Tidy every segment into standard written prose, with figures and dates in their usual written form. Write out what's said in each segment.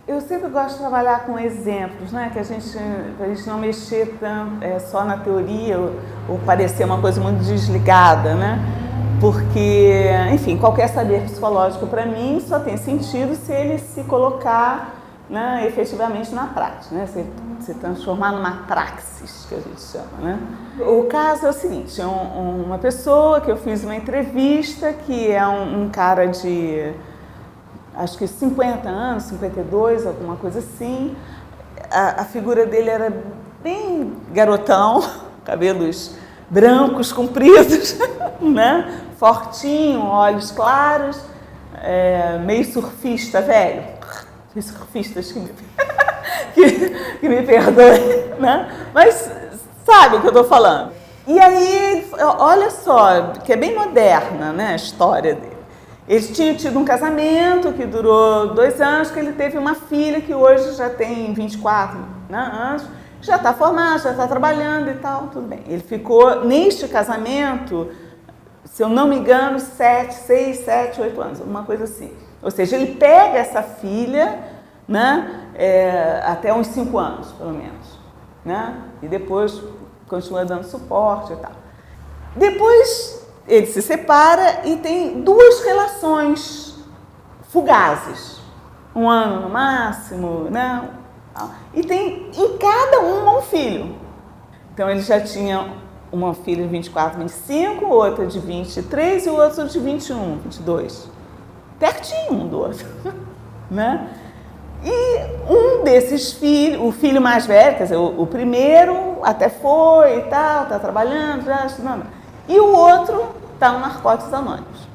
Eu sempre gosto de trabalhar com exemplos, né? Que a gente não mexer tanto, só na teoria ou parecer uma coisa muito desligada, né? Porque, enfim, qualquer saber psicológico para mim só tem sentido se ele se colocar, né, efetivamente na prática, né? Se transformar numa praxis, que a gente chama, né? O caso é o seguinte, uma pessoa que eu fiz uma entrevista, que é um cara de, acho que 50 anos, 52, alguma coisa assim. A figura dele era bem garotão, cabelos brancos, compridos, né? Fortinho, olhos claros, meio surfista velho. Surfistas que me perdoem, né? Mas sabe o que eu estou falando. E aí, olha só, que é bem moderna, né, a história dele. Ele tinha tido um casamento que durou 2 anos, que ele teve uma filha que hoje já tem 24, né, anos, já está formada, já está trabalhando e tal, tudo bem. Ele ficou, neste casamento, se eu não me engano, 6, 7, 8 anos, uma coisa assim. Ou seja, ele pega essa filha, né, até uns 5 anos, pelo menos, né, e depois continua dando suporte e tal. Depois ele se separa e tem 2 relações fugazes, 1 ano no máximo, né, e tem em cada uma um filho. Então ele já tinha uma filha de 24, 25, outra de 23 e o outro de 21, 22. Pertinho um do outro, né? E um desses filhos, o filho mais velho, quer dizer, o primeiro até foi e tal, está trabalhando, já estudando. E o outro está no Narcóticos Anônimos,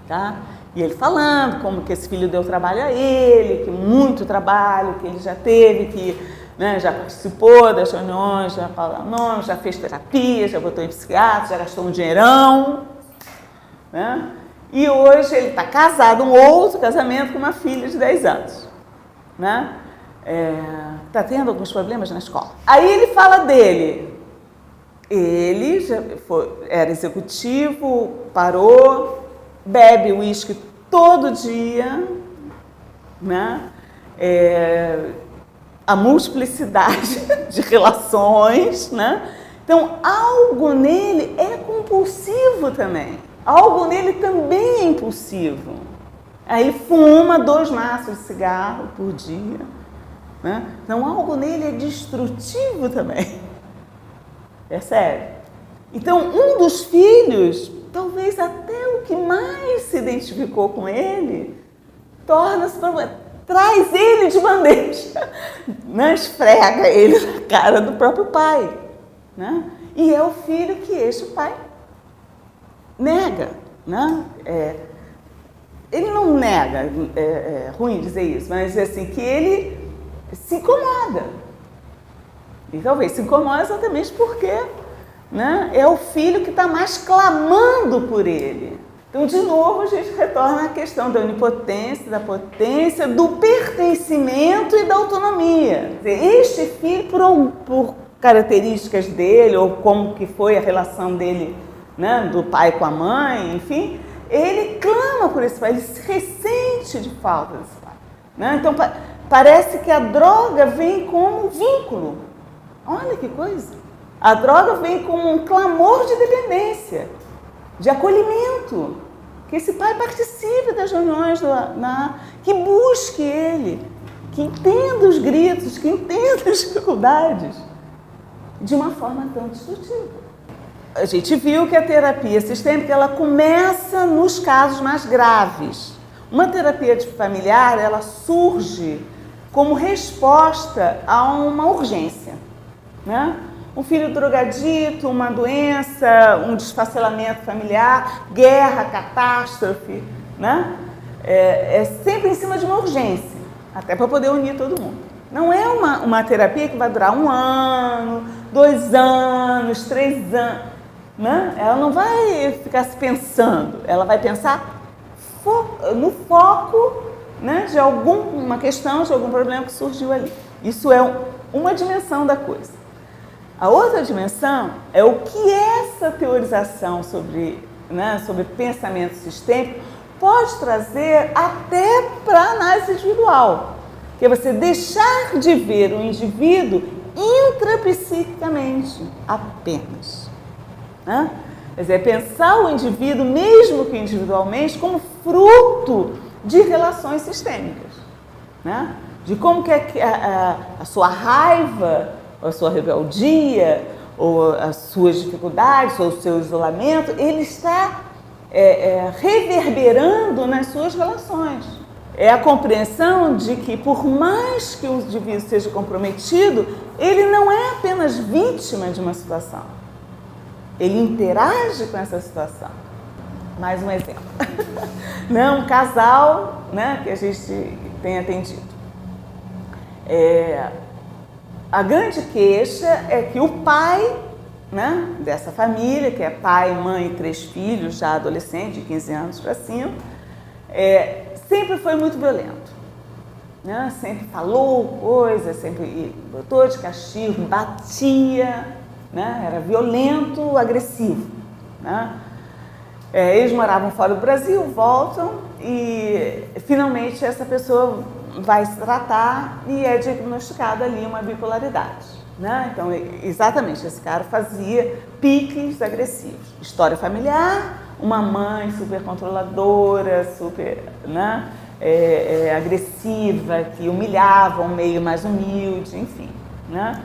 tá? E ele falando como que esse filho deu trabalho a ele, que muito trabalho que ele já teve, que, né, já participou das reuniões, já fala nome, já fez terapia, já botou em psiquiatra, já gastou um dinheirão, né? E hoje ele está casado, um outro casamento com uma filha de 10 anos, né? Está tendo alguns problemas na escola. Aí ele fala dele. Ele já era executivo, parou, bebe uísque todo dia, né? A multiplicidade de relações, né? Então, algo nele é compulsivo também. Algo nele também é impulsivo. Aí ele fuma 2 maços de cigarro por dia, né? Então, algo nele é destrutivo também. É sério. Então, um dos filhos, talvez até o que mais se identificou com ele, torna-se problema. Traz ele de bandeja, né? Esfrega ele na cara do próprio pai, né? E é o filho que este pai nega, né? Ele não nega, é ruim dizer isso, mas assim, que ele se incomoda. E talvez se incomoda exatamente porque, né, é o filho que está mais clamando por ele. Então, de novo, a gente retorna à questão da onipotência, da potência, do pertencimento e da autonomia. Este filho, por características dele, ou como que foi a relação dele, né, do pai com a mãe, enfim, ele clama por esse pai, ele se ressente de falta desse pai, né? Então, parece que a droga vem como vínculo. Olha que coisa! A droga vem como um clamor de dependência, de acolhimento, que esse pai participe das reuniões, que busque ele, que entenda os gritos, que entenda as dificuldades, de uma forma tão destrutiva. A gente viu que a terapia sistêmica ela começa nos casos mais graves. Uma terapia familiar ela surge como resposta a uma urgência, né? Um filho drogadito, uma doença, um desfacelamento familiar, guerra, catástrofe, né? É sempre em cima de uma urgência, até para poder unir todo mundo. Não é uma terapia que vai durar 1 ano, 2 anos, 3 anos. Né? Ela não vai ficar se pensando, ela vai pensar no foco, né, de alguma questão, de algum problema que surgiu ali. Isso é uma dimensão da coisa. A outra dimensão é o que essa teorização sobre pensamento sistêmico pode trazer até para a análise individual, que é você deixar de ver o indivíduo intrapsiquicamente apenas, né? Quer dizer, pensar o indivíduo, mesmo que individualmente, como fruto de relações sistêmicas, né? De como que a sua raiva, ou a sua rebeldia, ou as suas dificuldades, ou o seu isolamento, ele está reverberando nas suas relações. É a compreensão de que, por mais que o indivíduo seja comprometido, ele não é apenas vítima de uma situação. Ele interage com essa situação. Mais um exemplo. Um casal, né, que a gente tem atendido. A grande queixa é que o pai, né, dessa família, que é pai, mãe e 3 filhos, já adolescente, de 15 anos para cima, sempre foi muito violento, né? Sempre falou coisas, sempre botou de castigo, batia, né? Era violento, agressivo, né? Eles moravam fora do Brasil, voltam e finalmente essa pessoa vai se tratar e é diagnosticada ali uma bipolaridade, né? Então, exatamente, esse cara fazia piques agressivos. História familiar, uma mãe super controladora, super, né, agressiva, que humilhava um meio mais humilde, enfim, né?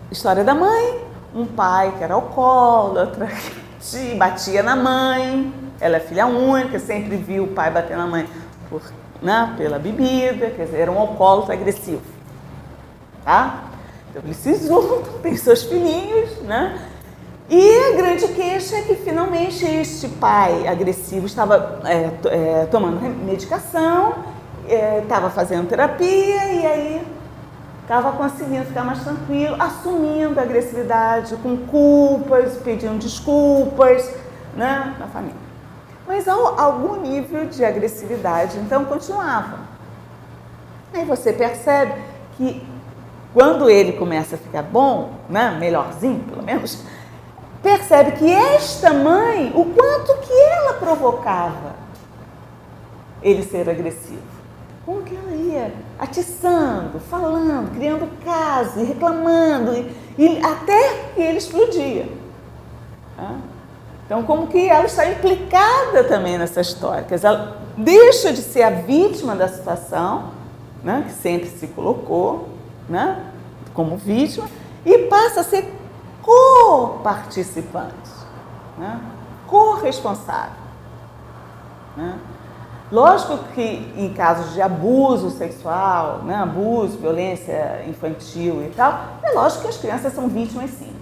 História da mãe, um pai que era alcoólatra, que batia na mãe, ela é filha única, sempre viu o pai bater na mãe pela bebida, quer dizer, era um alcoólatra agressivo, tá? Então eles se juntam, tem seus filhinhos, né? E a grande queixa é que finalmente este pai agressivo estava tomando medicação, estava fazendo terapia e aí estava conseguindo ficar mais tranquilo, assumindo a agressividade, com culpas, pedindo desculpas, né, na família. Mas algum nível de agressividade, então, continuava. Aí você percebe que quando ele começa a ficar bom, né, melhorzinho pelo menos, percebe que esta mãe, o quanto que ela provocava ele ser agressivo. Como que ela ia atiçando, falando, criando caso, reclamando, e até que ele explodia. Então, como que ela está implicada também nessa história? Quer dizer, ela deixa de ser a vítima da situação, né, que sempre se colocou, né, como vítima, e passa a ser co-participante, né, corresponsável, né? Lógico que em casos de abuso sexual, né, abuso, violência infantil e tal, é lógico que as crianças são vítimas sim,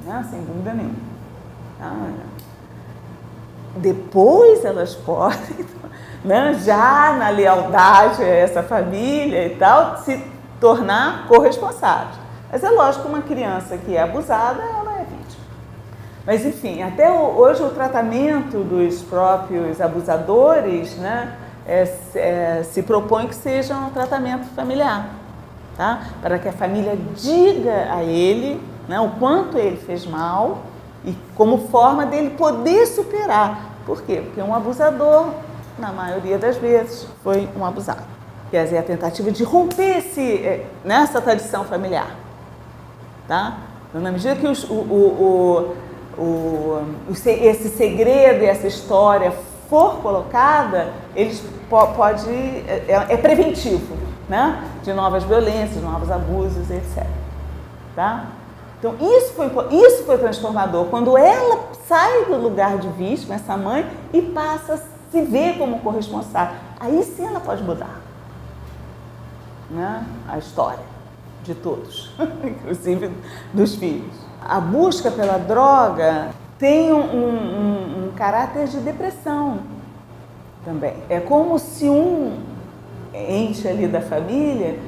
né, sem dúvida nenhuma. Depois elas podem, né, já na lealdade a essa família e tal, se tornar corresponsáveis. Mas é lógico que uma criança que é abusada, ela é vítima. Mas enfim, até hoje o tratamento dos próprios abusadores, né, se propõe que seja um tratamento familiar, tá? Para que a família diga a ele, né, o quanto ele fez mal e como forma dele poder superar. Por quê? Porque um abusador, na maioria das vezes, foi um abusado. Quer dizer, a tentativa de romper nessa tradição familiar, tá? Então, na medida que esse segredo e essa história for colocada, eles é preventivo, né, de novas violências, novos abusos, etc. Tá? Então isso foi transformador, quando ela sai do lugar de vítima, essa mãe, e passa a se ver como corresponsável. Aí sim ela pode mudar, né, a história de todos, inclusive dos filhos. A busca pela droga tem um caráter de depressão também. É como se um ente ali da família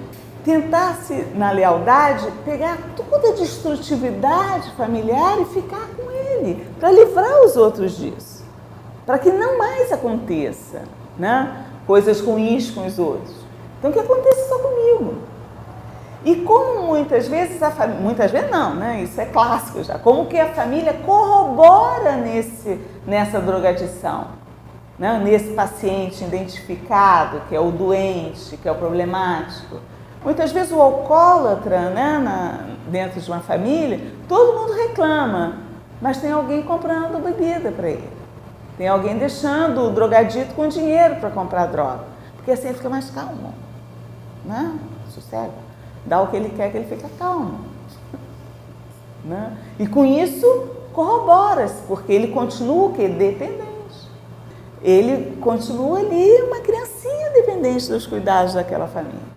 tentasse, na lealdade, pegar toda a destrutividade familiar e ficar com ele, para livrar os outros disso, para que não mais aconteça, né, coisas ruins com os outros. Então, que aconteça só comigo. E como muitas vezes muitas vezes não, né? Isso é clássico já. Como que a família corrobora nessa drogadição, né, nesse paciente identificado, que é o doente, que é o problemático. Muitas vezes o alcoólatra, né, dentro de uma família, todo mundo reclama, mas tem alguém comprando bebida para ele. Tem alguém deixando o drogadito com dinheiro para comprar droga, porque assim ele fica mais calmo, né? Sossega. Dá o que ele quer que ele fica calmo. Né? E com isso corrobora-se, porque ele continua o quê? Dependente. Ele continua ali uma criancinha dependente dos cuidados daquela família.